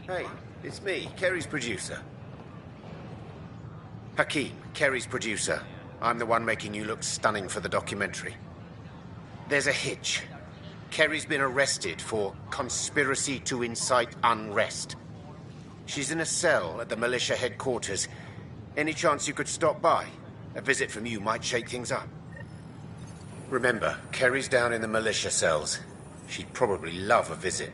Hey, it's me, Kerry's producer. Hakeem, Kerry's producer. I'm the one making you look stunning for the documentary. There's a hitch. Kerry's been arrested for conspiracy to incite unrest. She's in a cell at the militia headquarters. Any chance you could stop by? A visit from you might shake things up. Remember, Kerry's down in the militia cells. She'd probably love a visit.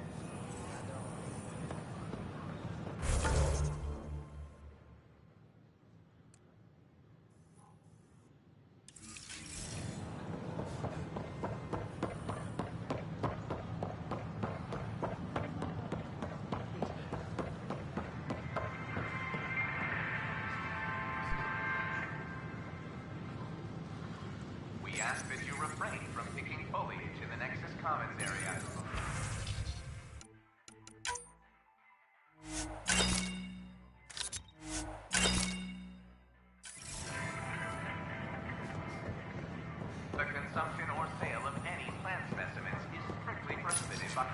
We ask that you refrain from picking foliage in the Nexus Commons area. The consumption or sale of any plant specimens is strictly prohibited by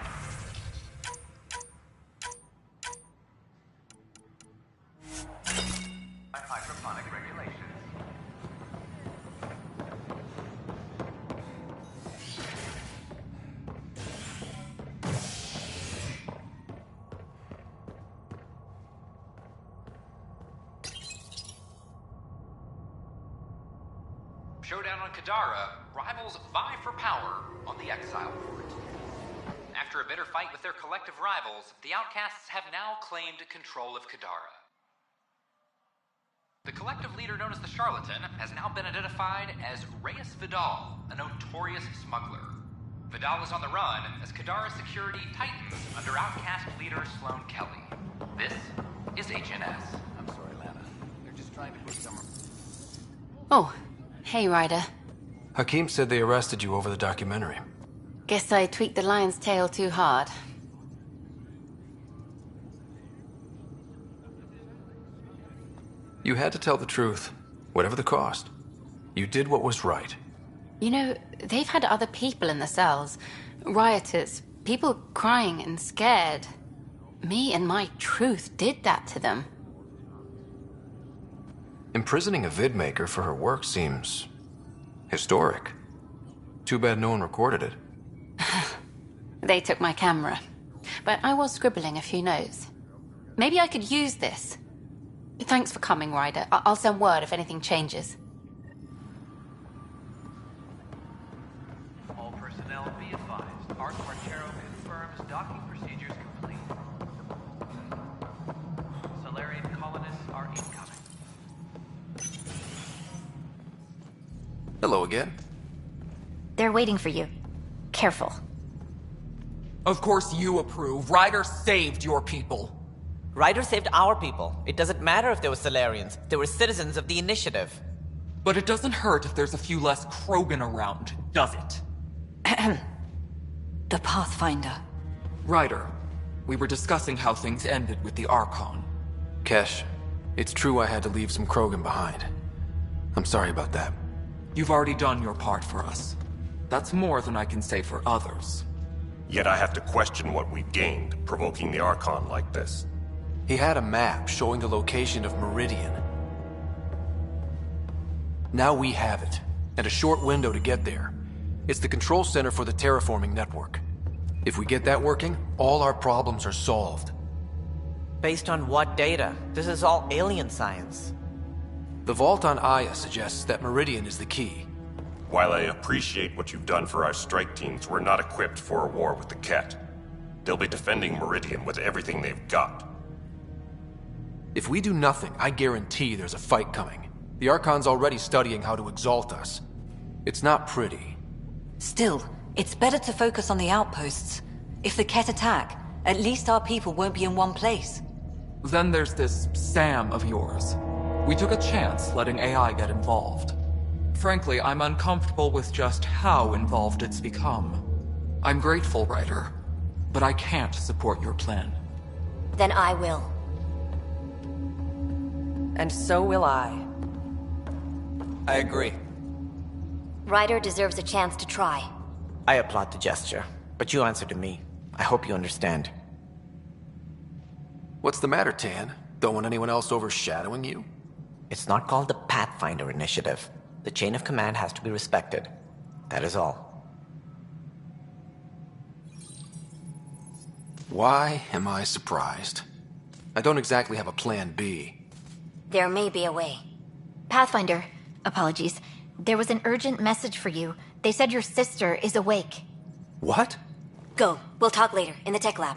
hydroponic regulations. Showdown on Kadara, rivals vie for power on the Exile Fort. After a bitter fight with their collective rivals, the Outcasts have now claimed control of Kadara. The collective leader known as the Charlatan has now been identified as Reyes Vidal, a notorious smuggler. Vidal is on the run as Kadara security tightens under Outcast leader Sloan Kelly. This is HNS. I'm sorry, Lana. They're just trying to push some... Oh, hey, Ryder. Hakeem said they arrested you over the documentary. Guess I tweaked the lion's tail too hard. You had to tell the truth, whatever the cost. You did what was right. You know, they've had other people in the cells. Rioters, people crying and scared. Me and my truth did that to them. Imprisoning a vidmaker for her work seems... historic. Too bad no one recorded it. They took my camera. But I was scribbling a few notes. Maybe I could use this. Thanks for coming, Ryder. I'll send word if anything changes. All personnel be advised. Art Marchero confirms docking procedures complete. Solarian colonists are incoming. Hello again. They're waiting for you. Careful. Of course you approve. Ryder saved your people. Ryder saved our people. It doesn't matter if they were Solarians. They were citizens of the Initiative. But it doesn't hurt if there's a few less Krogan around, does it? The Pathfinder. Ryder, we were discussing how things ended with the Archon. Kesh, it's true I had to leave some Krogan behind. I'm sorry about that. You've already done your part for us. That's more than I can say for others. Yet I have to question what we've gained, provoking the Archon like this. He had a map showing the location of Meridian. Now we have it, and a short window to get there. It's the control center for the terraforming network. If we get that working, all our problems are solved. Based on what data? This is all alien science. The vault on Aya suggests that Meridian is the key. While I appreciate what you've done for our strike teams, we're not equipped for a war with the Ket. They'll be defending Meridian with everything they've got. If we do nothing, I guarantee there's a fight coming. The Archon's already studying how to exalt us. It's not pretty. Still, it's better to focus on the outposts. If the Ket attack, at least our people won't be in one place. Then there's this Sam of yours. We took a chance letting AI get involved. Frankly, I'm uncomfortable with just how involved it's become. I'm grateful, Ryder, but I can't support your plan. Then I will. And so will I. I agree. Ryder deserves a chance to try. I applaud the gesture, but you answer to me. I hope you understand. What's the matter, Tan? Don't want anyone else overshadowing you? It's not called the Pathfinder Initiative. The chain of command has to be respected. That is all. Why am I surprised? I don't exactly have a plan B. There may be a way. Pathfinder, apologies. There was an urgent message for you. They said your sister is awake. What? Go. We'll talk later, in the tech lab.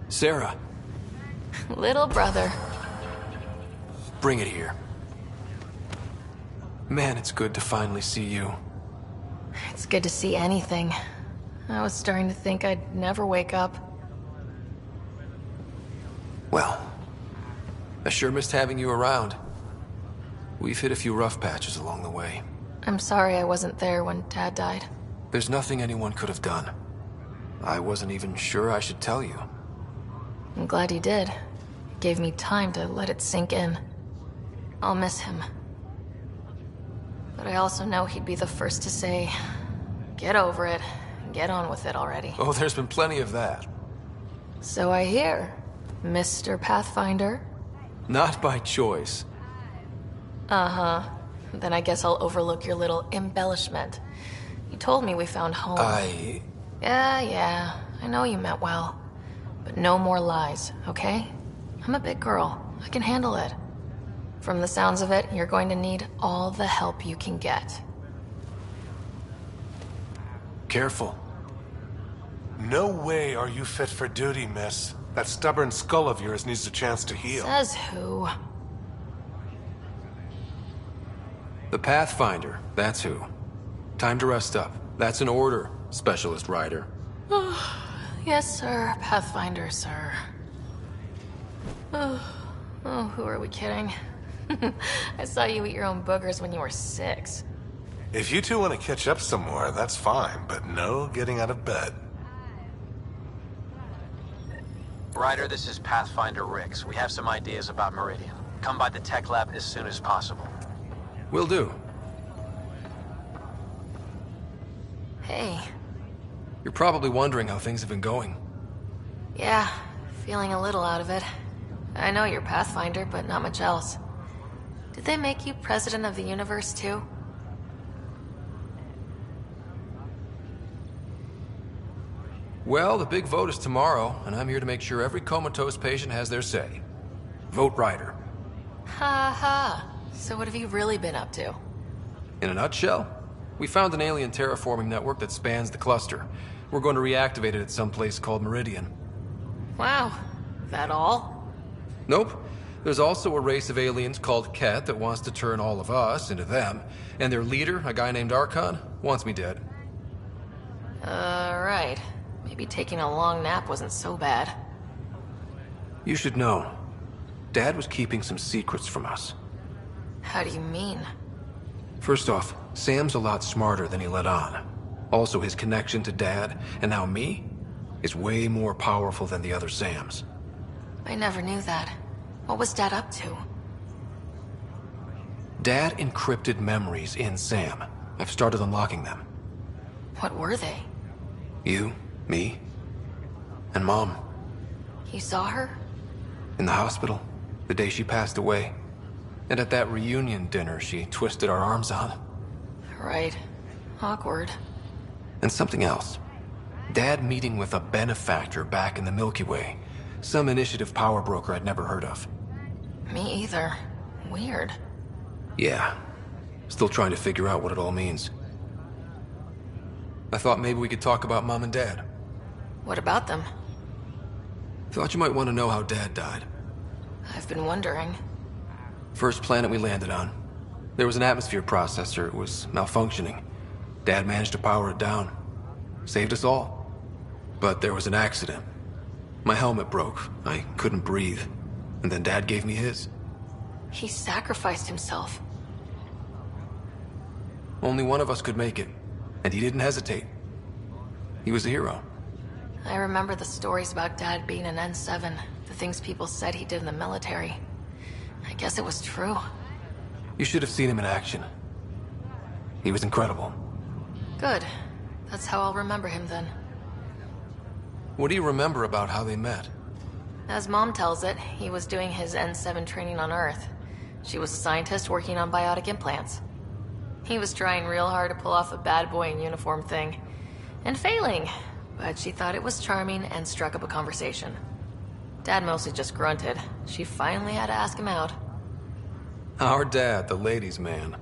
Sarah. Little brother. Bring it here. Man, it's good to finally see you. It's good to see anything. I was starting to think I'd never wake up. Well, I sure missed having you around. We've hit a few rough patches along the way. I'm sorry I wasn't there when Dad died. There's nothing anyone could have done. I wasn't even sure I should tell you. I'm glad you did. It gave me time to let it sink in. I'll miss him. But I also know he'd be the first to say, get over it, get on with it already. Oh, there's been plenty of that. So I hear, Mr. Pathfinder. Not by choice. Uh-huh. Then I guess I'll overlook your little embellishment. You told me we found home. Yeah, I know you meant well. But no more lies, okay? I'm a big girl. I can handle it. From the sounds of it, you're going to need all the help you can get. Careful. No way are you fit for duty, miss. That stubborn skull of yours needs a chance to heal. Says who? The Pathfinder, that's who. Time to rest up. That's an order, Specialist Ryder. Yes, sir. Pathfinder, sir. Oh, who are we kidding? I saw you eat your own boogers when you were 6. If you two want to catch up some more, that's fine, but no getting out of bed. Ryder, this is Pathfinder Rix. We have some ideas about Meridian. Come by the tech lab as soon as possible. Will do. Hey. You're probably wondering how things have been going. Yeah, feeling a little out of it. I know you're Pathfinder, but not much else. Did they make you president of the universe, too? Well, the big vote is tomorrow, and I'm here to make sure every comatose patient has their say. Vote Ryder. Ha ha. So what have you really been up to? In a nutshell, we found an alien terraforming network that spans the cluster. We're going to reactivate it at some place called Meridian. Wow. That all? Nope. There's also a race of aliens called Ket that wants to turn all of us into them, and their leader, a guy named Archon, wants me dead. Right. Maybe taking a long nap wasn't so bad. You should know. Dad was keeping some secrets from us. How do you mean? First off, Sam's a lot smarter than he let on. Also, his connection to Dad, and now me, is way more powerful than the other Sams. I never knew that. What was Dad up to? Dad encrypted memories in Sam. I've started unlocking them. What were they? You, me, and Mom. You saw her? In the hospital, the day she passed away. And at that reunion dinner she twisted our arms on. Right. Awkward. And something else. Dad meeting with a benefactor back in the Milky Way. Some initiative power broker I'd never heard of. Me either. Weird. Yeah. Still trying to figure out what it all means. I thought maybe we could talk about Mom and Dad. What about them? Thought you might want to know how Dad died. I've been wondering. First planet we landed on. There was an atmosphere processor. It was malfunctioning. Dad managed to power it down. Saved us all. But there was an accident. My helmet broke. I couldn't breathe. And then Dad gave me his. He sacrificed himself. Only one of us could make it, and he didn't hesitate. He was a hero. I remember the stories about Dad being an N7, the things people said he did in the military. I guess it was true. You should have seen him in action. He was incredible. Good. That's how I'll remember him then. What do you remember about how they met? As Mom tells it, he was doing his N7 training on Earth. She was a scientist working on biotic implants. He was trying real hard to pull off a bad boy in uniform thing, and failing, but she thought it was charming and struck up a conversation. Dad mostly just grunted. She finally had to ask him out. Our dad, the ladies' man.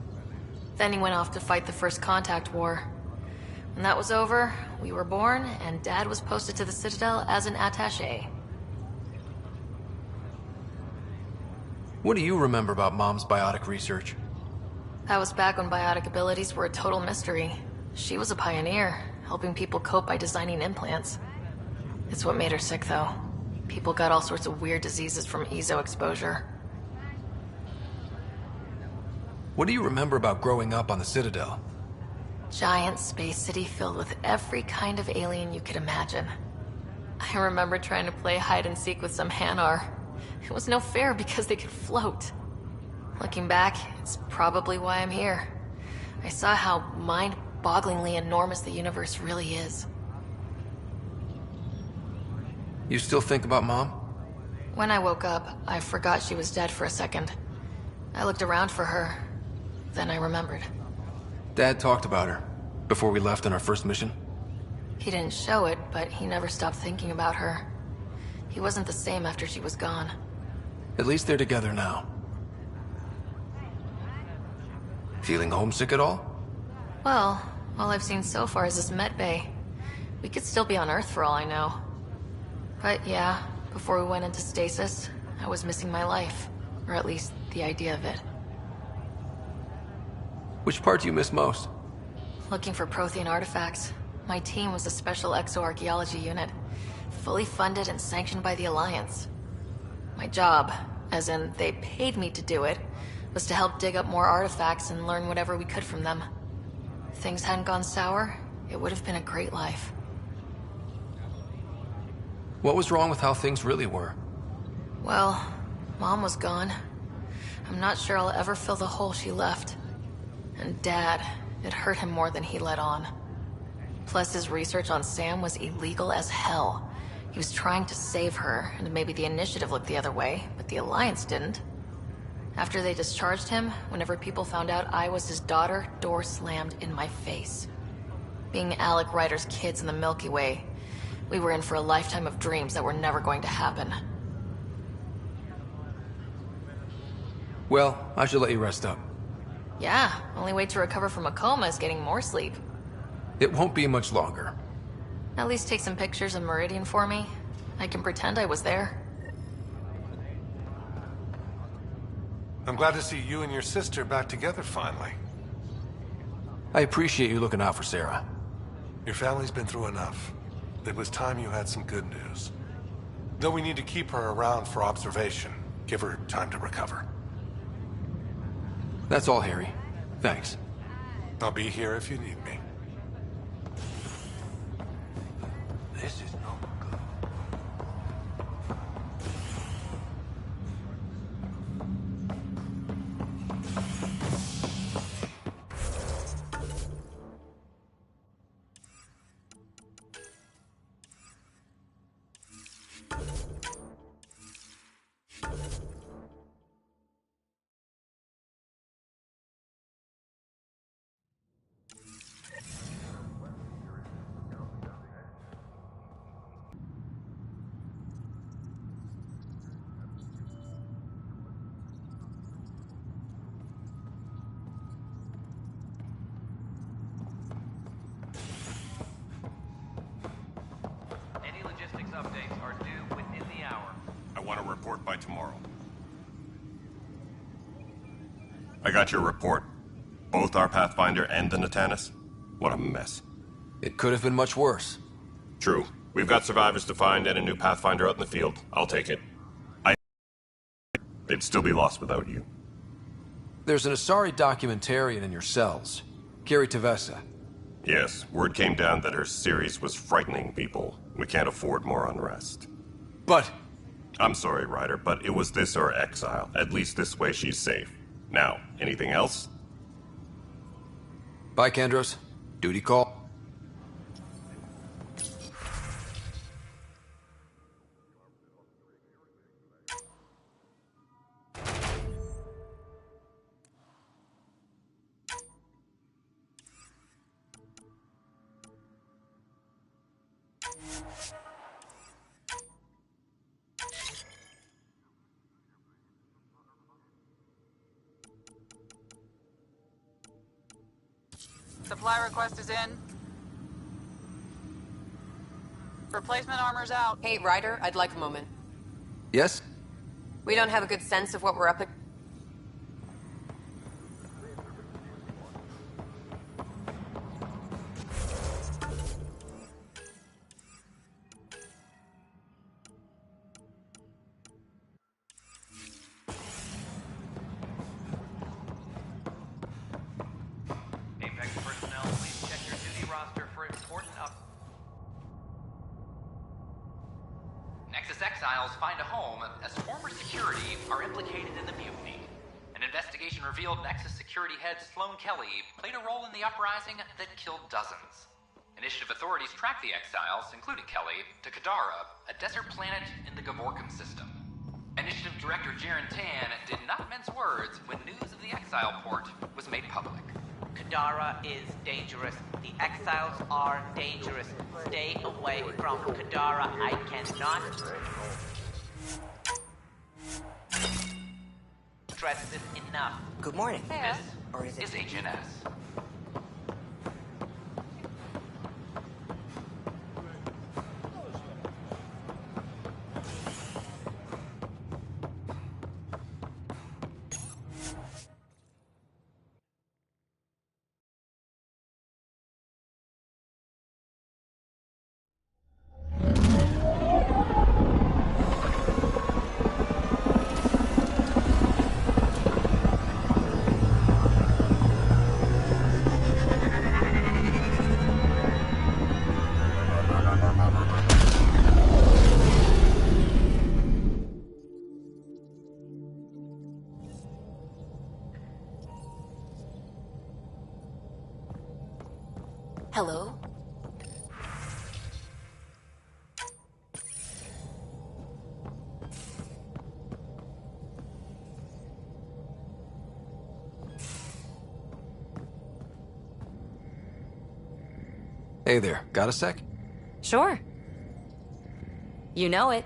Then he went off to fight the First Contact War. When that was over, we were born, and Dad was posted to the Citadel as an attaché. What do you remember about Mom's biotic research? That was back when biotic abilities were a total mystery. She was a pioneer, helping people cope by designing implants. It's what made her sick, though. People got all sorts of weird diseases from EZO exposure. What do you remember about growing up on the Citadel? Giant space city filled with every kind of alien you could imagine. I remember trying to play hide and seek with some Hanar. It was no fair because they could float. Looking back, it's probably why I'm here. I saw how mind-bogglingly enormous the universe really is. You still think about Mom? When I woke up, I forgot she was dead for a second. I looked around for her. Then I remembered. Dad talked about her before we left on our first mission. He didn't show it, but he never stopped thinking about her. He wasn't the same after she was gone. At least they're together now. Feeling homesick at all? Well, all I've seen so far is this med bay. We could still be on Earth for all I know. But yeah, before we went into stasis, I was missing my life. Or at least the idea of it. Which part do you miss most? Looking for Prothean artifacts. My team was a special exoarchaeology unit, fully funded and sanctioned by the Alliance. My job, as in they paid me to do it, was to help dig up more artifacts and learn whatever we could from them. If things hadn't gone sour, it would have been a great life. What was wrong with how things really were? Well, Mom was gone. I'm not sure I'll ever fill the hole she left. And Dad, it hurt him more than he let on. Plus, his research on Sam was illegal as hell. He was trying to save her, and maybe the Initiative looked the other way, but the Alliance didn't. After they discharged him, whenever people found out I was his daughter, door slammed in my face. Being Alec Ryder's kids in the Milky Way, we were in for a lifetime of dreams that were never going to happen. Well, I should let you rest up. Yeah, only way to recover from a coma is getting more sleep. It won't be much longer. At least take some pictures of Meridian for me. I can pretend I was there. I'm glad to see you and your sister back together finally. I appreciate you looking out for Sarah. Your family's been through enough. It was time you had some good news. Though we need to keep her around for observation. Give her time to recover. That's all, Harry. Thanks. I'll be here if you need me. This is no good. Any logistics updates are due within the hour. I want a report by tomorrow. I got your report. Both our Pathfinder and the Natanis. What a mess. It could have been much worse. True. We've got survivors to find and a new Pathfinder out in the field. I'll take it. They'd still be lost without you. There's an Asari documentarian in your cells. Carrie Tavessa. Yes, word came down that her series was frightening people. We can't afford more unrest. But... I'm sorry, Ryder, but it was this or exile. At least this way she's safe. Now, anything else? Bye, Kandros. Duty call. Supply request is in. Replacement armor's out. Hey, Ryder, I'd like a moment. Yes? We don't have a good sense of what we're up against. Exiles find a home as former security are implicated in the mutiny. An investigation revealed Nexus security head Sloan Kelly played a role in the uprising that killed dozens. Initiative authorities tracked the exiles, including Kelly, to Kadara, a desert planet in the Gavorkum system. Initiative Director Jaren Tan did not mince words when news of the exile port was made public. Kadara is dangerous. The exiles are dangerous. Stay away from Kadara. I cannot stress this enough. Good morning. This is HNS. Hello? Hey there, got a sec? Sure. You know it.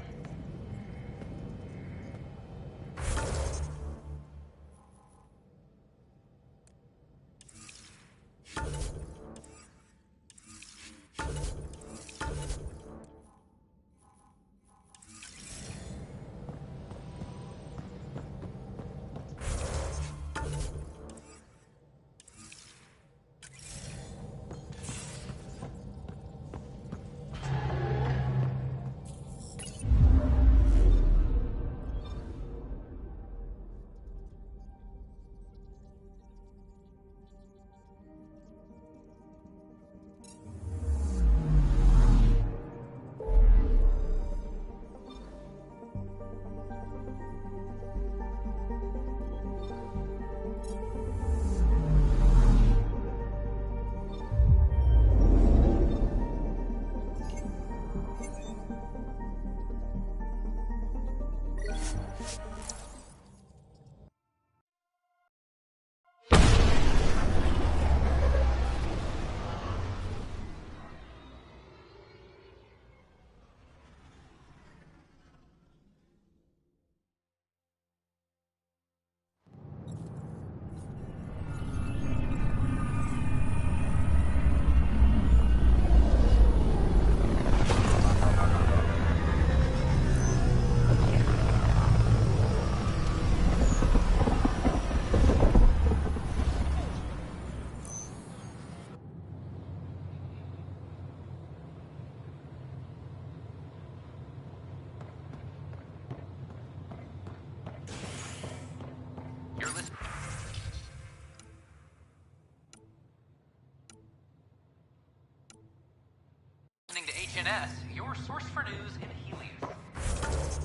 HNS, your source for news in Helios.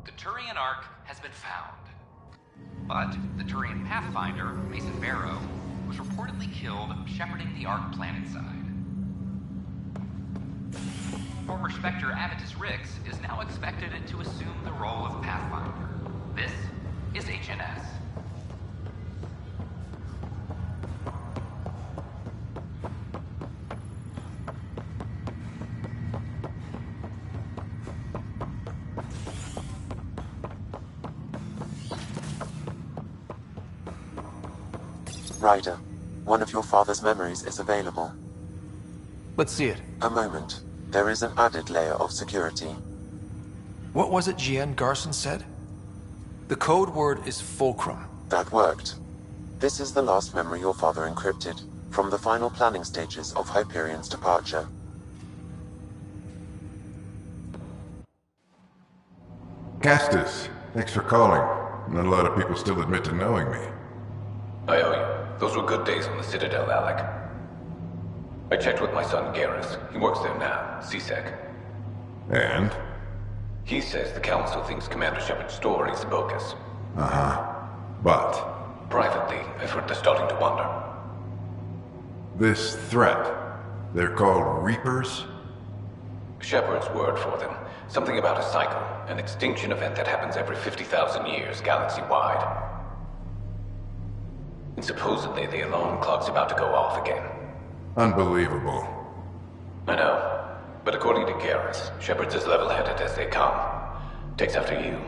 The Turian Ark has been found. But the Turian Pathfinder, Mason Barrow, was reportedly killed shepherding the Ark planetside. Former Spectre Avitus Rix is now expected to assume the role of Pathfinder. This is HNS. Ryder, one of your father's memories is available. Let's see it. A moment. There is an added layer of security. What was it Jeanne Garson said? The code word is Fulcrum. That worked. This is the last memory your father encrypted, from the final planning stages of Hyperion's departure. Castus, thanks for calling. Not a lot of people still admit to knowing me. I owe you. Those were good days on the Citadel, Alec. I checked with my son, Garrus. He works there now, CSEC. And? He says the Council thinks Commander Shepard's story is bogus. Uh-huh. But? Privately, I've heard they're starting to wonder. This threat, they're called Reapers? Shepard's word for them. Something about a cycle, an extinction event that happens every 50,000 years, galaxy-wide. And supposedly the alarm clock's about to go off again. Unbelievable. I know. But according to Garrus, Shepard's as level-headed as they come. Takes after you.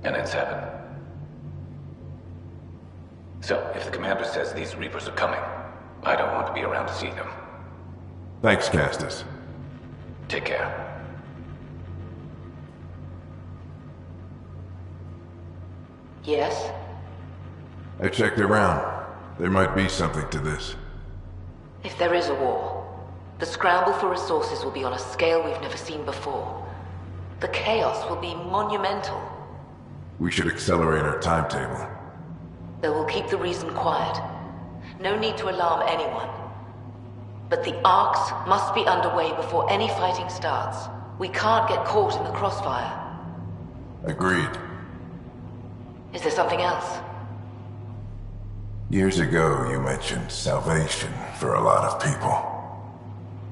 And then 7. So, if the commander says these Reapers are coming, I don't want to be around to see them. Thanks, Castus. Take care. Yes? I checked around. There might be something to this. If there is a war, the scramble for resources will be on a scale we've never seen before. The chaos will be monumental. We should accelerate our timetable. They will keep the reason quiet. No need to alarm anyone. But the arcs must be underway before any fighting starts. We can't get caught in the crossfire. Agreed. Is there something else? Years ago, you mentioned salvation for a lot of people.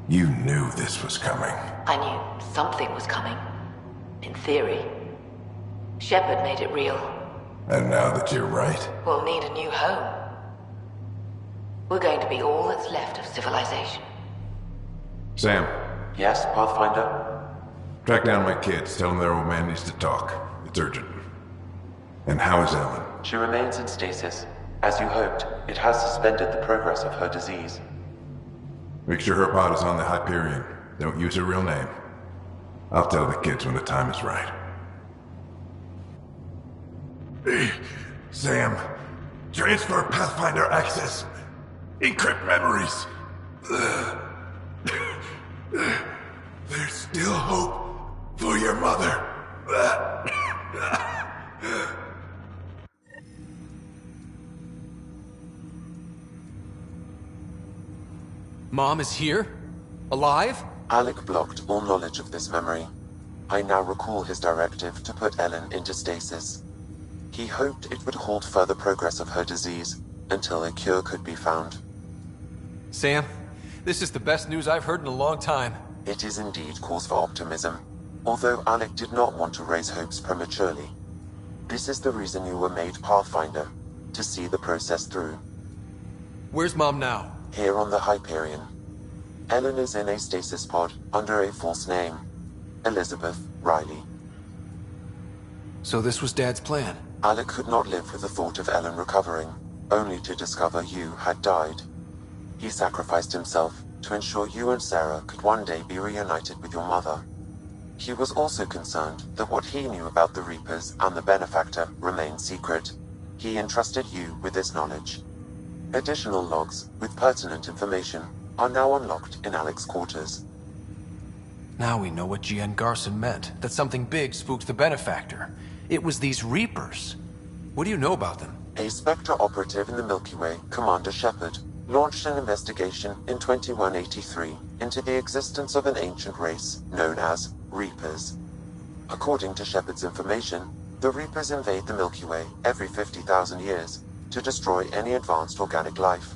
You knew this was coming. I knew something was coming. In theory. Shepard made it real. And now that you're right, We'll need a new home. We're going to be all that's left of civilization. Sam. Yes, Pathfinder? Track down my kids. Tell them their old man needs to talk. It's urgent. And how is Ellen? She remains in stasis. As you hoped, it has suspended the progress of her disease. Make sure her pod is on the Hyperion. Don't use her real name. I'll tell the kids when the time is right. Hey, Sam. Transfer Pathfinder access. Encrypt memories. There's still hope for your mother. Mom is here? Alive? Alec blocked all knowledge of this memory. I now recall his directive to put Ellen into stasis. He hoped it would halt further progress of her disease until a cure could be found. Sam, this is the best news I've heard in a long time. It is indeed cause for optimism, although Alec did not want to raise hopes prematurely. This is the reason you were made Pathfinder, to see the process through. Where's Mom now? Here on the Hyperion. Ellen is in a stasis pod under a false name. Elizabeth Riley. So this was Dad's plan? Alec could not live with the thought of Ellen recovering, only to discover you had died. He sacrificed himself to ensure you and Sarah could one day be reunited with your mother. He was also concerned that what he knew about the Reapers and the Benefactor remained secret. He entrusted you with this knowledge. Additional logs with pertinent information are now unlocked in Alec's quarters. Now we know what Gian Garson meant, that something big spooked the Benefactor. It was these Reapers. What do you know about them? A Spectre operative in the Milky Way, Commander Shepard, launched an investigation in 2183 into the existence of an ancient race known as Reapers. According to Shepard's information, the Reapers invade the Milky Way every 50,000 years to destroy any advanced organic life.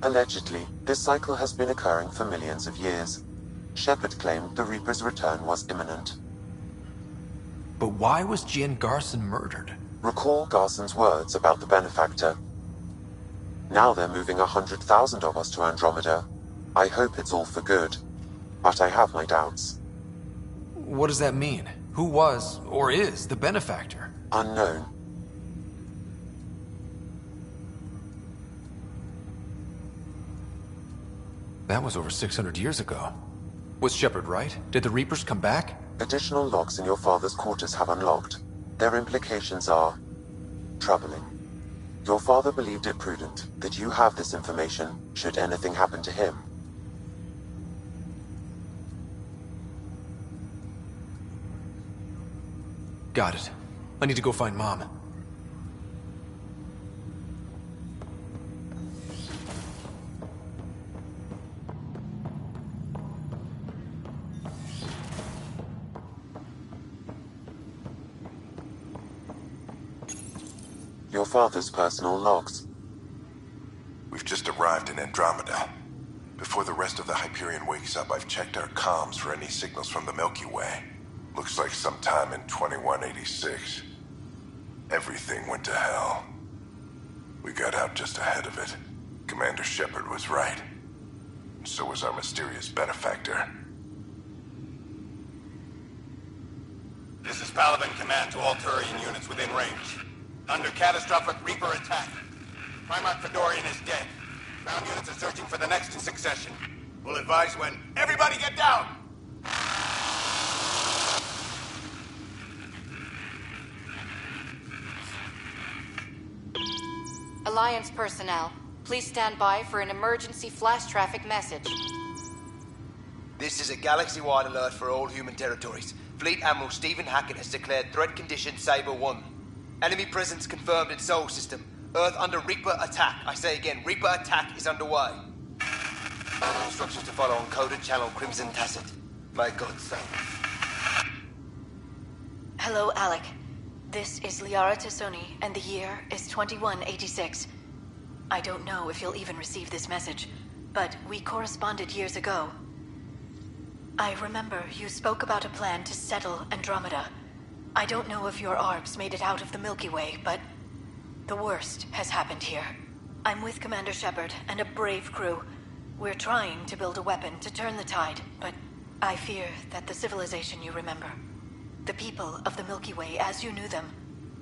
Allegedly, this cycle has been occurring for millions of years. Shepard claimed the Reapers' return was imminent. But why was Gian Garson murdered? Recall Garson's words about the Benefactor. Now they're moving 100,000 of us to Andromeda. I hope it's all for good, but I have my doubts. What does that mean? Who was, or is, the Benefactor? Unknown. That was over 600 years ago. Was Shepard right? Did the Reapers come back? Additional logs in your father's quarters have unlocked. Their implications are troubling. Your father believed it prudent that you have this information should anything happen to him. Got it. I need to go find Mom. Your father's personal logs. We've just arrived in Andromeda. Before the rest of the Hyperion wakes up, I've checked our comms for any signals from the Milky Way. Looks like sometime in 2186. Everything went to hell. We got out just ahead of it. Commander Shepard was right. And so was our mysterious Benefactor. This is Paladin Command to all Turian units within range. Under catastrophic Reaper attack. Primarch Fedorian is dead. Ground units are searching for the next in succession. We'll advise when. Everybody get down! Alliance personnel, please stand by for an emergency flash traffic message. This is a galaxy-wide alert for all human territories. Fleet Admiral Stephen Hackett has declared threat condition Saber 1. Enemy presence confirmed in Sol System. Earth under Reaper attack. I say again, Reaper attack is underway. Instructions to follow on coded channel Crimson Tacit. May God save. Hello, Alec. This is Liara Tassoni, and the year is 2186. I don't know if you'll even receive this message, but we corresponded years ago. I remember you spoke about a plan to settle Andromeda. I don't know if your ARGs made it out of the Milky Way, but the worst has happened here. I'm with Commander Shepard and a brave crew. We're trying to build a weapon to turn the tide, but I fear that the civilization you remember, the people of the Milky Way as you knew them,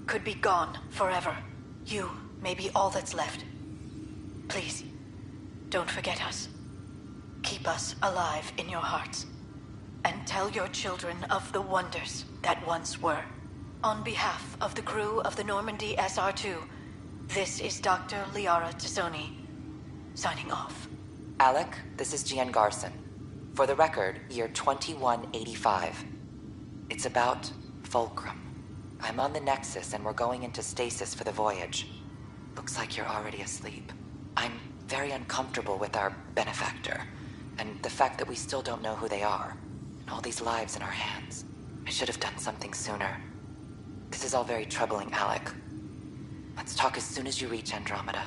could be gone forever. You may be all that's left. Please, don't forget us. Keep us alive in your hearts. And tell your children of the wonders that once were. On behalf of the crew of the Normandy SR-2, this is Dr. Liara Tassoni, signing off. Alec, this is Gian Garson. For the record, year 2185. It's about Fulcrum. I'm on the Nexus and we're going into stasis for the voyage. Looks like you're already asleep. I'm very uncomfortable with our Benefactor, and the fact that we still don't know who they are. All these lives in our hands. I should have done something sooner. This is all very troubling, Alec. Let's talk as soon as you reach Andromeda.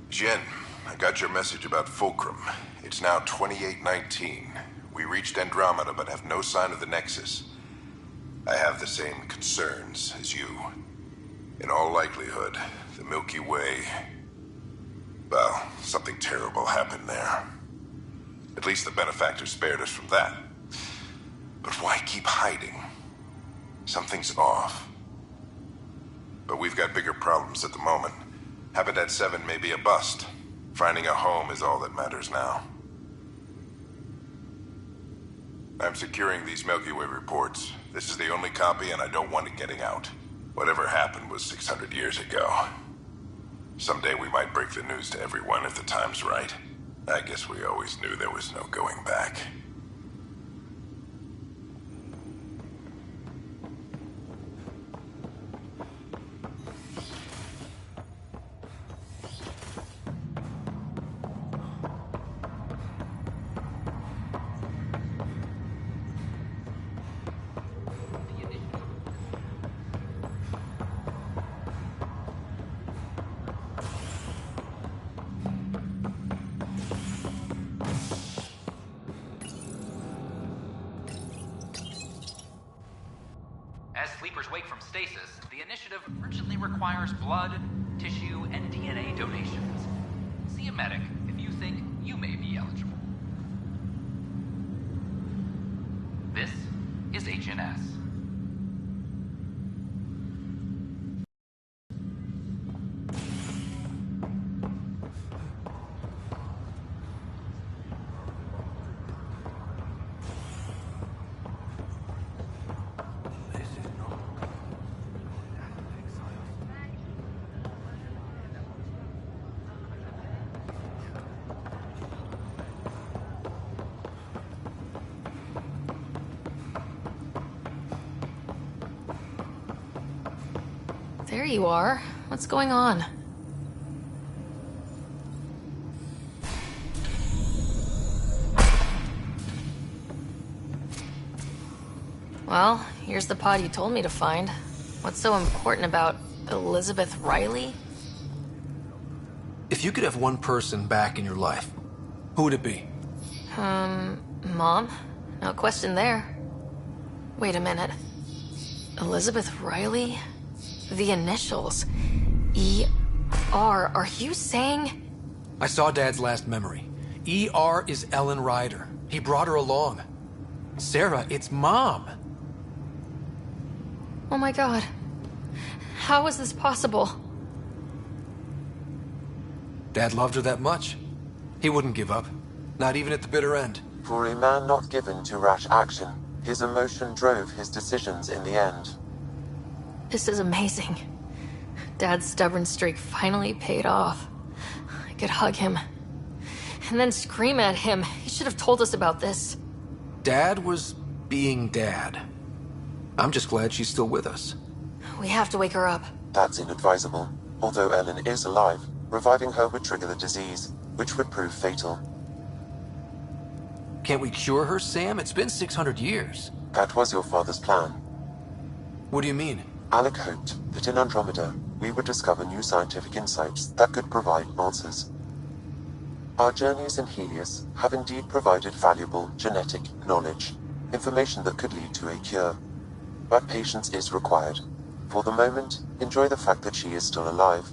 Jen, I got your message about Fulcrum. It's now 2819. We reached Andromeda but have no sign of the Nexus. I have the same concerns as you. In all likelihood, the Milky Way... Well, something terrible happened there. At least the Benefactor spared us from that. But why keep hiding? Something's off. But we've got bigger problems at the moment. Habitat 7 may be a bust. Finding a home is all that matters now. I'm securing these Milky Way reports. This is the only copy, and I don't want it getting out. Whatever happened was 600 years ago. Someday we might break the news to everyone if the time's right. I guess we always knew there was no going back. As sleepers wake from stasis, the initiative urgently requires blood, tissue, and DNA donations. See a medic if you think you may be eligible. This is HNS. There you are. What's going on? Well, here's the pod you told me to find. What's so important about Elizabeth Riley? If you could have one person back in your life, who would it be? Mom? No question there. Wait a minute. Elizabeth Riley? The initials. E.R. Are you saying? I saw Dad's last memory. E.R. is Ellen Ryder. He brought her along. Sarah, it's Mom. Oh my god. How is this possible? Dad loved her that much. He wouldn't give up. Not even at the bitter end. For a man not given to rash action, his emotion drove his decisions in the end. This is amazing. Dad's stubborn streak finally paid off. I could hug him. And then scream at him. He should have told us about this. Dad was being Dad. I'm just glad she's still with us. We have to wake her up. That's inadvisable. Although Ellen is alive, reviving her would trigger the disease, which would prove fatal. Can't we cure her, Sam? It's been 600 years. That was your father's plan. What do you mean? Alec hoped that in Andromeda, we would discover new scientific insights that could provide answers. Our journeys in Helios have indeed provided valuable genetic knowledge, information that could lead to a cure. But patience is required. For the moment, enjoy the fact that she is still alive,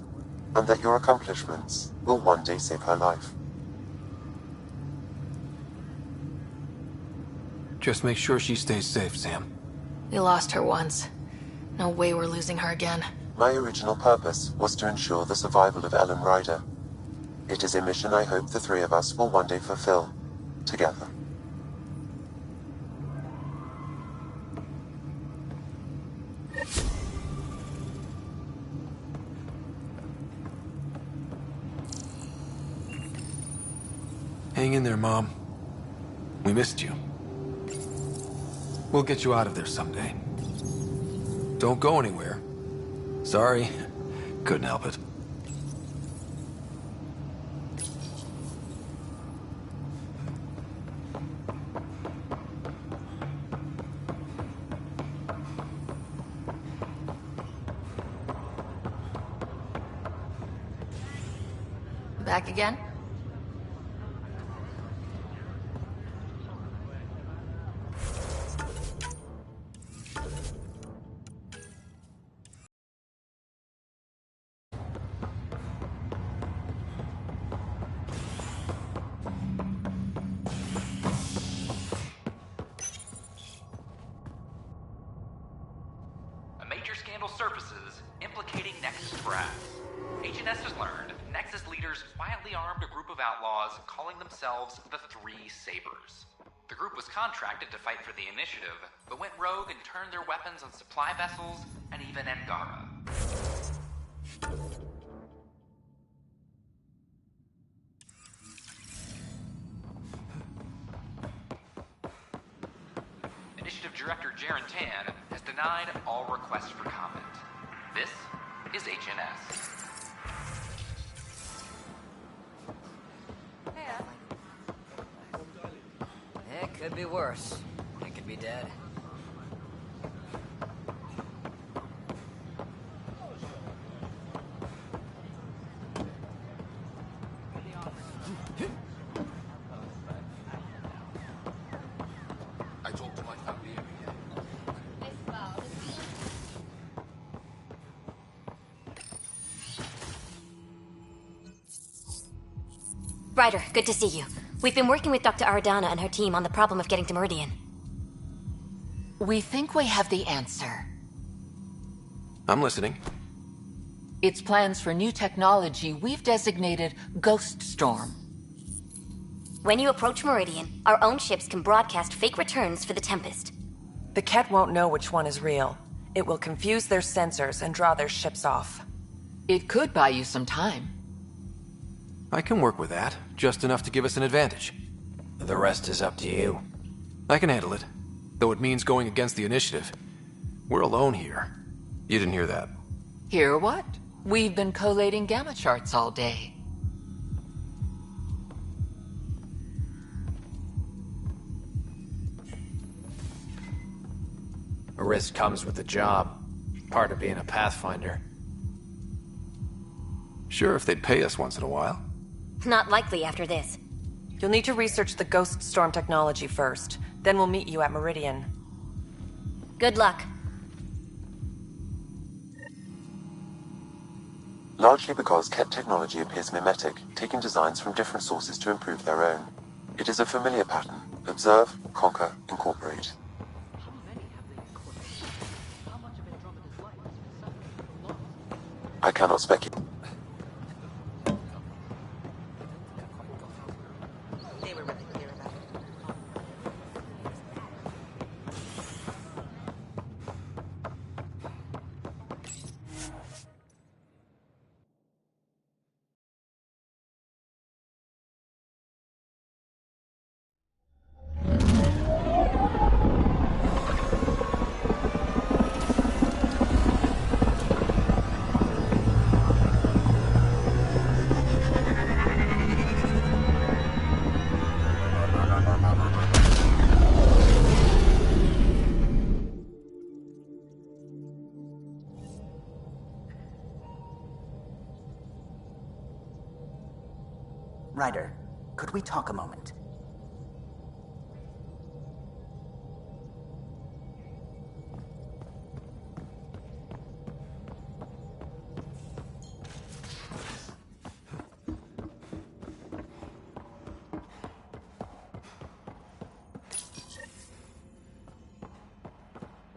and that your accomplishments will one day save her life. Just make sure she stays safe, Sam. We lost her once. No way we're losing her again. My original purpose was to ensure the survival of Ellen Ryder. It is a mission I hope the three of us will one day fulfill, together. Hang in there, Mom. We missed you. We'll get you out of there someday. Don't go anywhere. Sorry. Couldn't help it. Back again? scandal surfaces implicating Nexus brass. H&S has learned Nexus leaders quietly armed a group of outlaws calling themselves the Three Sabers. The group was contracted to fight for the Initiative, but went rogue and turned their weapons on supply vessels and even Angara. Initiative Director Jaren Tan has denied all requests for comment. This is H&S. It could be worse. It could be dead. I talked to my family every day. Ryder, good to see you. We've been working with Dr. Aradana and her team on the problem of getting to Meridian. We think we have the answer. I'm listening. It's plans for new technology we've designated Ghost Storm. When you approach Meridian, our own ships can broadcast fake returns for the Tempest. The Ket won't know which one is real. It will confuse their sensors and draw their ships off. It could buy you some time. I can work with that, just enough to give us an advantage. The rest is up to you. I can handle it, though it means going against the Initiative. We're alone here. You didn't hear that. Hear what? We've been collating gamma charts all day. A risk comes with the job. Part of being a Pathfinder. Sure, if they'd pay us once in a while. Not likely after this. You'll need to research the Ghost Storm technology first. Then we'll meet you at Meridian. Good luck. Largely because Ket technology appears mimetic, taking designs from different sources to improve their own. It is a familiar pattern. Observe, conquer, incorporate. I cannot speculate. Ryder, could we talk a moment?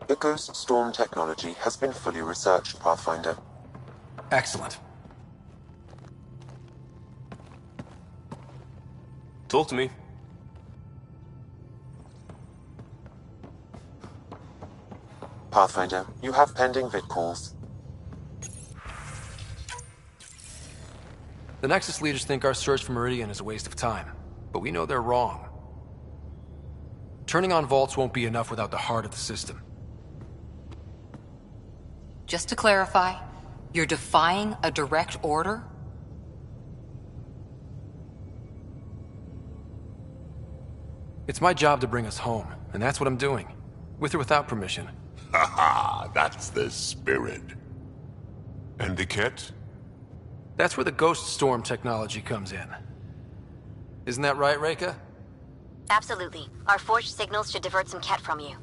The Ghost Storm technology has been fully researched, Pathfinder. Excellent. Talk to me. Pathfinder, you have pending vid calls. The Nexus leaders think our search for Meridian is a waste of time, but we know they're wrong. Turning on vaults won't be enough without the heart of the system. Just to clarify, you're defying a direct order? It's my job to bring us home, and that's what I'm doing. With or without permission. Haha, that's the spirit. And the Ket? That's where the Ghost Storm technology comes in. Isn't that right, Reika? Absolutely. Our forged signals should divert some Ket from you.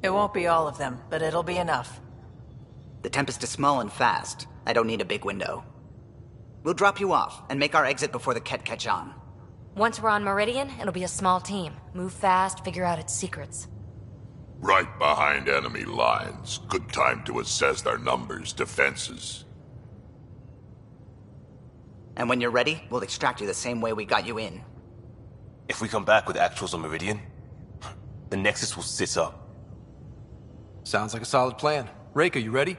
It won't be all of them, but it'll be enough. The Tempest is small and fast. I don't need a big window. We'll drop you off and make our exit before the Ket catch on. Once we're on Meridian, it'll be a small team. Move fast, figure out its secrets. Right behind enemy lines. Good time to assess their numbers, defenses. And when you're ready, we'll extract you the same way we got you in. If we come back with actuals on Meridian, the Nexus will sit up. Sounds like a solid plan. Rake, are you ready?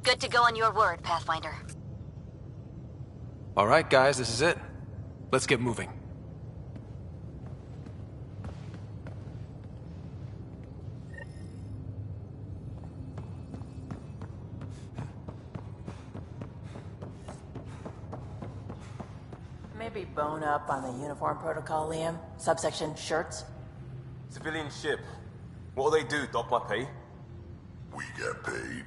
Good to go on your word, Pathfinder. All right, guys, this is it. Let's get moving. Maybe bone up on the uniform protocol, Liam. Subsection shirts. Civilian ship. What'll they do, dock my pay? We get paid.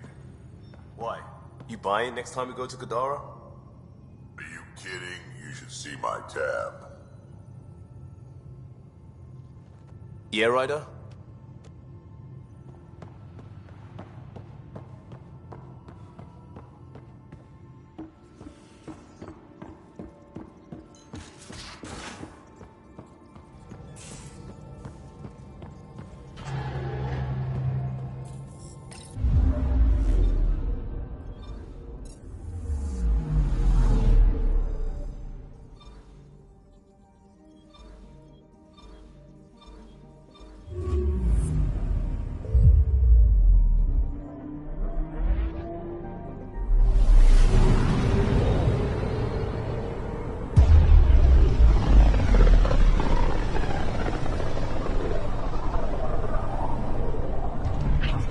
Why? You buy it next time we go to Kadara? Are you kidding? You should see my tab. Yeah, Ryder?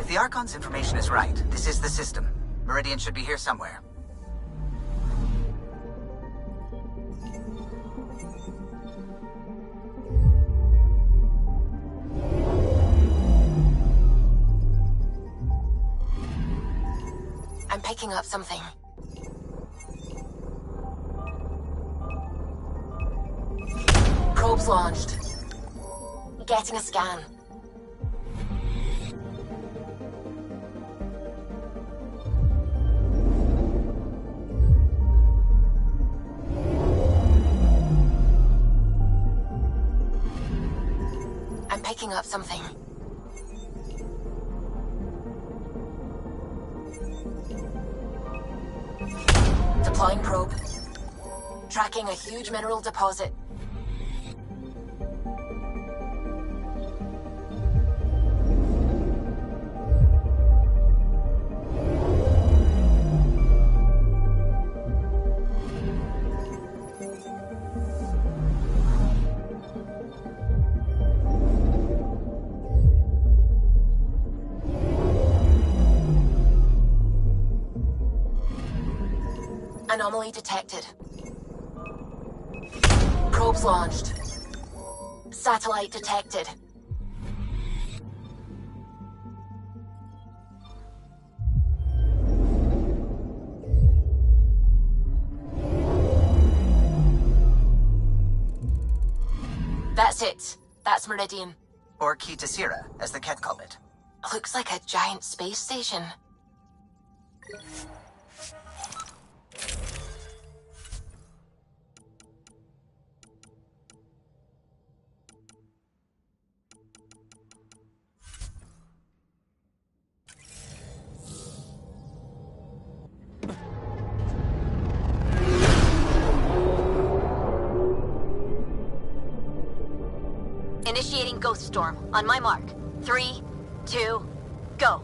The Archon's information is right. This is the system. Meridian should be here somewhere. I'm picking up something. Probes launched. Getting a scan. I'm picking up something. Deploying probe. Tracking a huge mineral deposit. Anomaly detected. Probes launched. Satellite detected. That's it. That's Meridian. Or Key to Sierra, as the Ket call it. Looks like a giant space station. Initiating Ghost Storm. On my mark. 3, 2, go.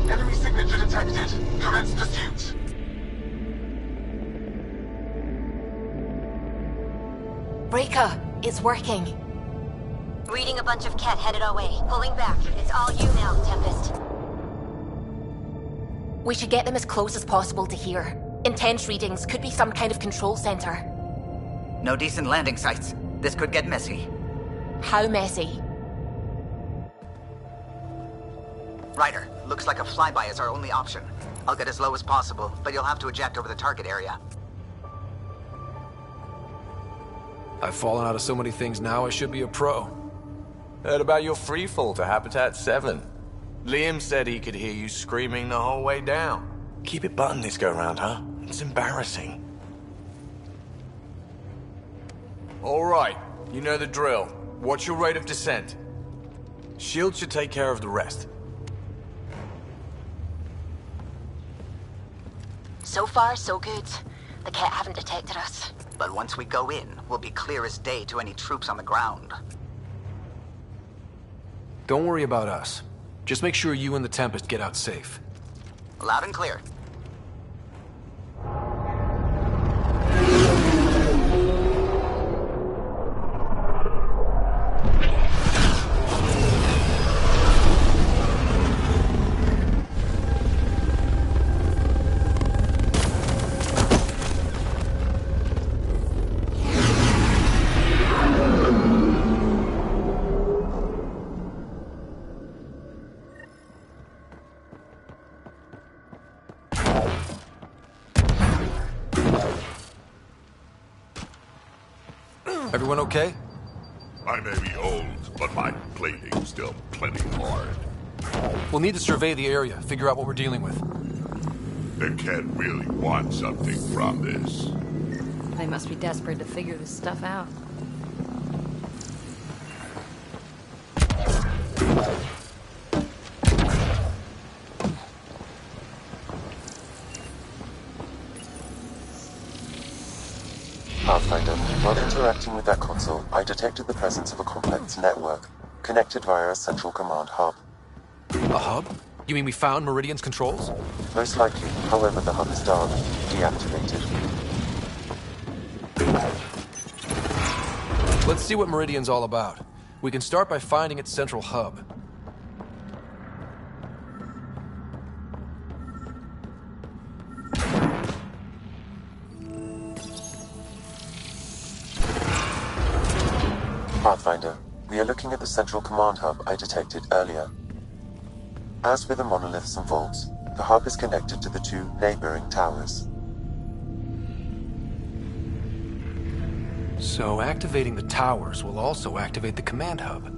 Enemy signature detected. Commence pursuit. Breaker, it's working. Reading a bunch of Ket headed our way. Pulling back. It's all you now, Tempest. We should get them as close as possible to here. Intense readings could be some kind of control center. No decent landing sites. This could get messy. How messy? Ryder, looks like a flyby is our only option. I'll get as low as possible, but you'll have to eject over the target area. I've fallen out of so many things now, I should be a pro. Heard about your freefall to Habitat 7. Liam said he could hear you screaming the whole way down. Keep it buttoned this go-round, huh? It's embarrassing. All right, you know the drill. What's your rate of descent? Shield should take care of the rest. So far, so good. The Ket haven't detected us. But once we go in, we'll be clear as day to any troops on the ground. Don't worry about us. Just make sure you and the Tempest get out safe. Loud and clear. Everyone okay? I may be old, but my plating's still plenty hard. We'll need to survey the area, figure out what we're dealing with. The Ket really want something from this. They must be desperate to figure this stuff out. Pathfinder, while interacting with that console, I detected the presence of a complex network, connected via a central command hub. A hub? You mean we found Meridian's controls? Most likely. However, the hub is down, deactivated. Let's see what Meridian's all about. We can start by finding its central hub. Pathfinder, we are looking at the central command hub I detected earlier. As with the monoliths and vaults, the hub is connected to the two neighboring towers. So activating the towers will also activate the command hub.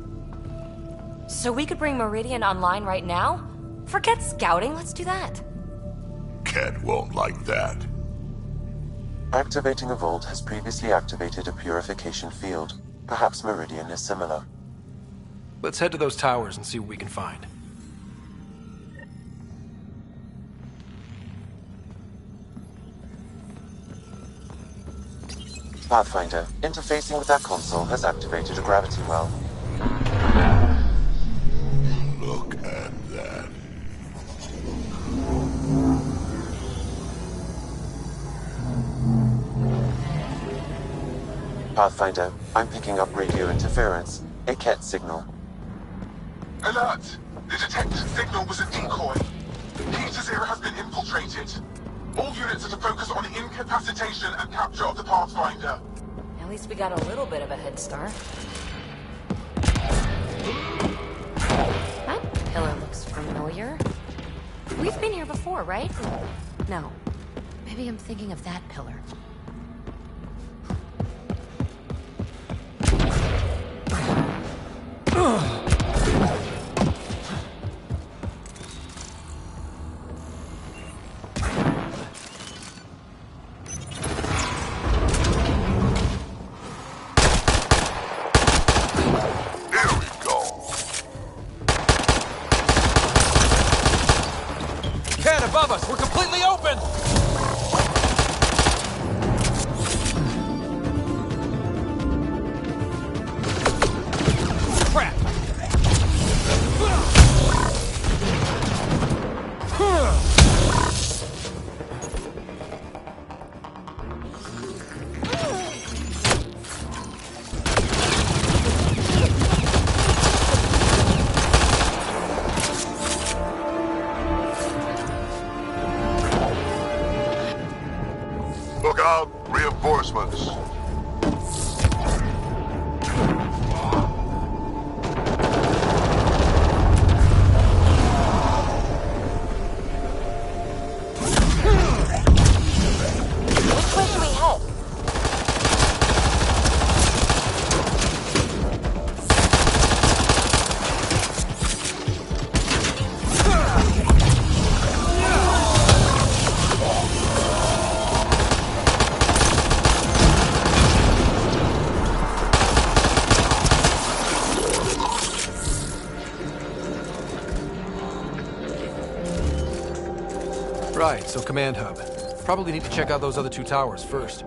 So we could bring Meridian online right now? Forget scouting, let's do that. Ket won't like that. Activating a vault has previously activated a purification field. Perhaps Meridian is similar. Let's head to those towers and see what we can find. Pathfinder, interfacing with that console has activated a gravity well. Look at that. Pathfinder, I'm picking up radio interference, a Ket signal. Alert! The detected signal was a decoy. Peter's era has been infiltrated. All units are to focus on incapacitation and capture of the Pathfinder. At least we got a little bit of a head start. That pillar looks familiar. We've been here before, right? No. Maybe I'm thinking of that pillar. Above us! We're completely open! Crap! Look out! Reinforcements! Which way should we head? Right, so command hub. Probably need to check out those other two towers first.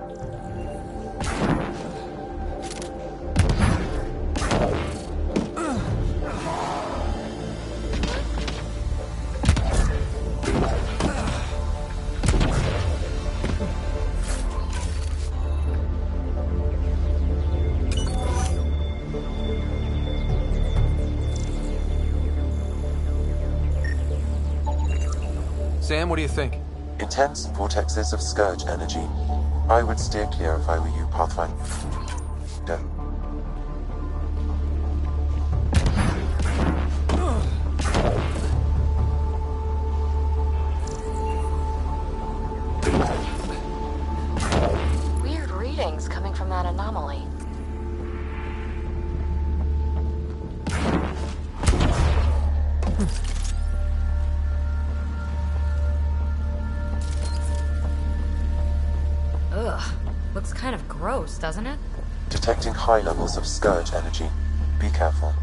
Sam, what do you think? Intense vortexes of scourge energy. I would steer clear if I were you, Pathfinder. Weird readings coming from that anomaly. Ugh. Looks kind of gross, doesn't it? Detecting high levels of scourge energy. Be careful.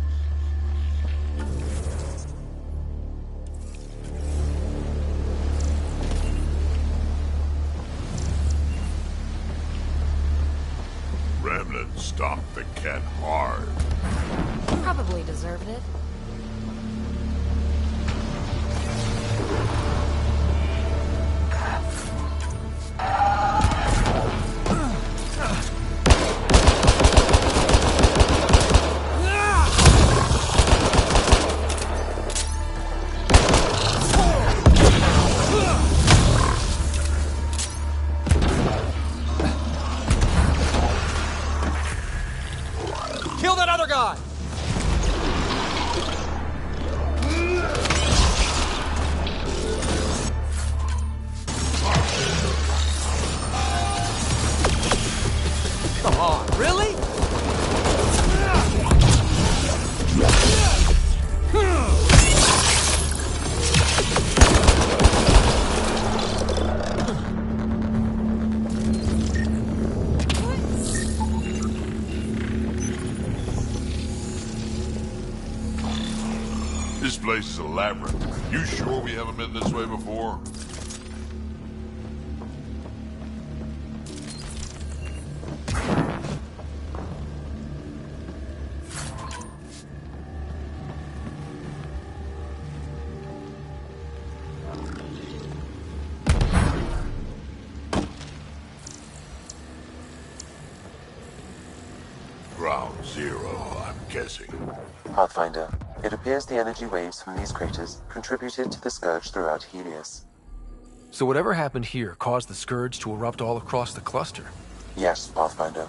Remnant stomped the cat hard. Probably deserved it. Kill that other guy! Come on, really? This place is a labyrinth. You sure we haven't been this way before? Ground zero, I'm guessing. Pathfinder, it appears the energy waves from these craters contributed to the scourge throughout Helios. So whatever happened here caused the Scourge to erupt all across the cluster? Yes, Pathfinder.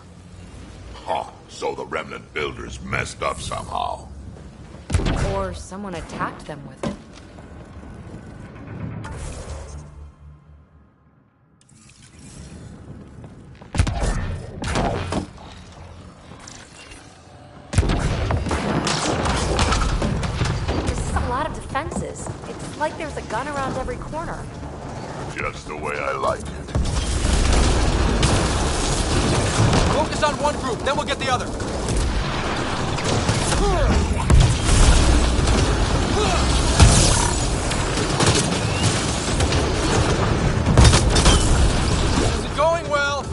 Huh, so the Remnant builders messed up somehow. Or someone attacked them with it. Defenses. It's like there's a gun around every corner. Just the way I like it. Focus on one group, then we'll get the other. This isn't going well.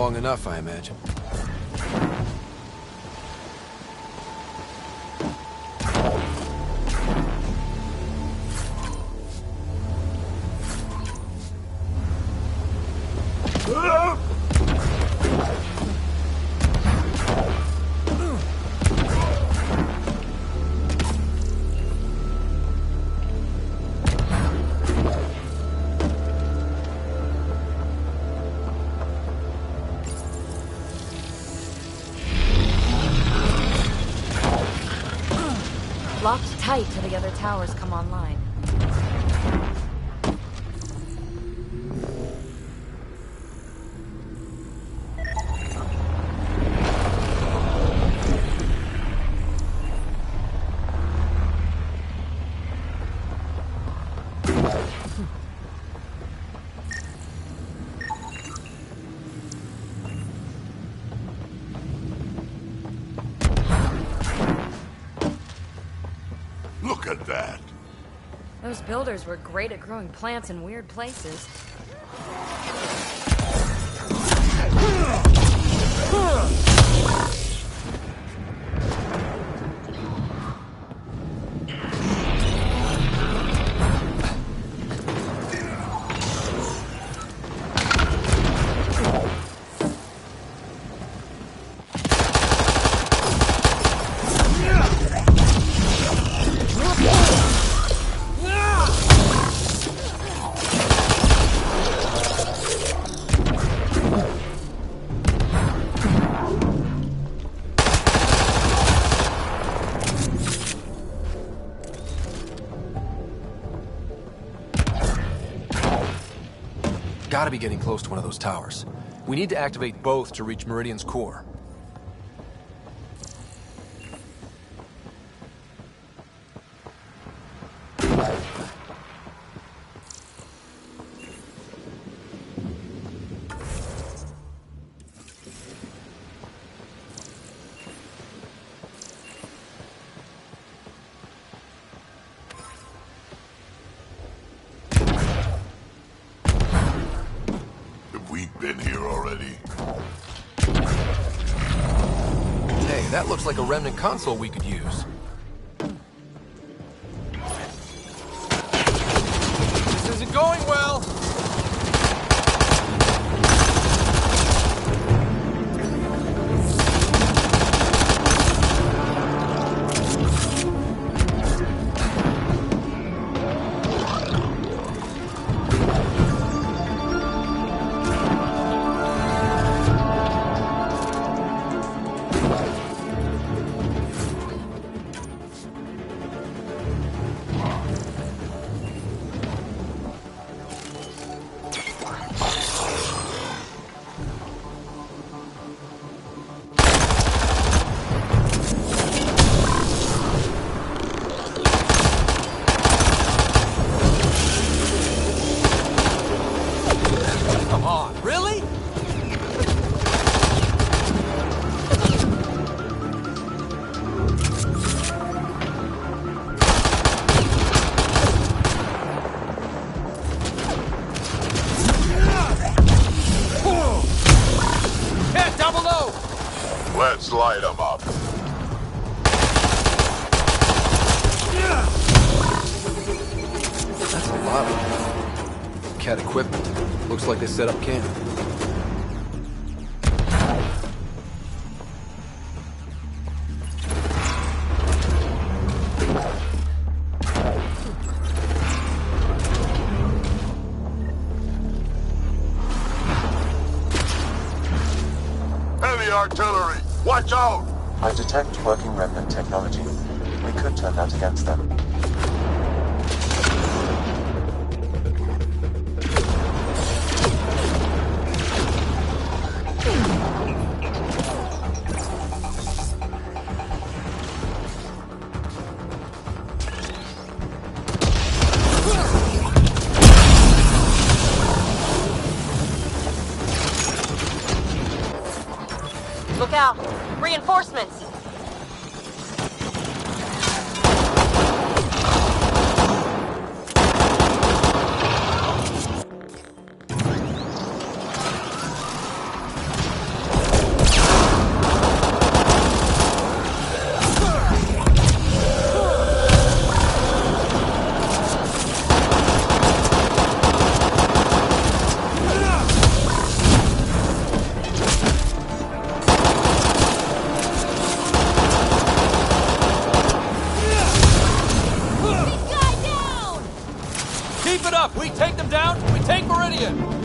long enough, I imagine. Locked tight till the other towers come online. Look at that. Those builders were great at growing plants in weird places. Gotta be getting close to one of those towers. We need to activate both to reach Meridian's core. Been here already. Hey, that looks like a remnant console we could use. This isn't going well. Let's light them up. That's a lot of cat equipment. Looks like they set up camp. Heavy artillery! Watch out! I detect working remnant technology. We could turn that against them. Look out! Reinforcements! up! We take them down, we take Meridian!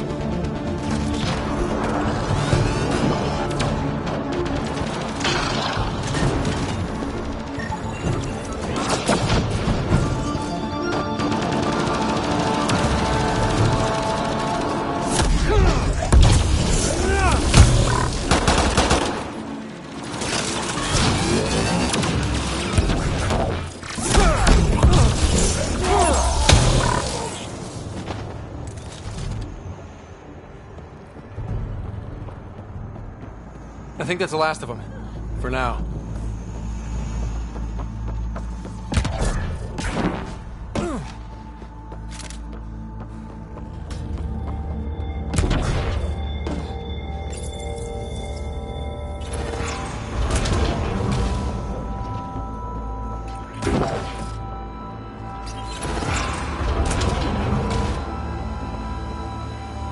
I think that's the last of them. For now.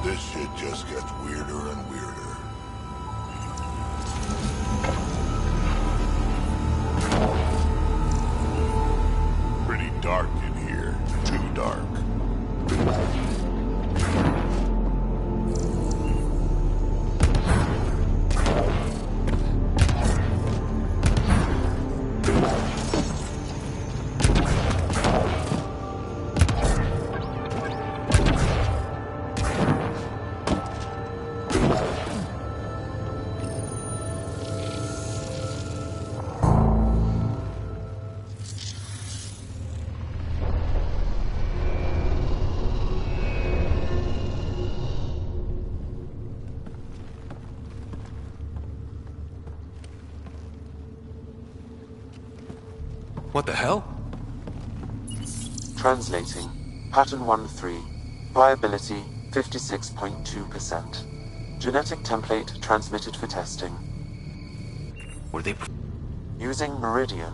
This shit just gets weirder and weirder. Pretty dark in here. Too dark. What the hell? Translating. Pattern 1-3. Viability 56.2%. Genetic template transmitted for testing. Were they... Using Meridian,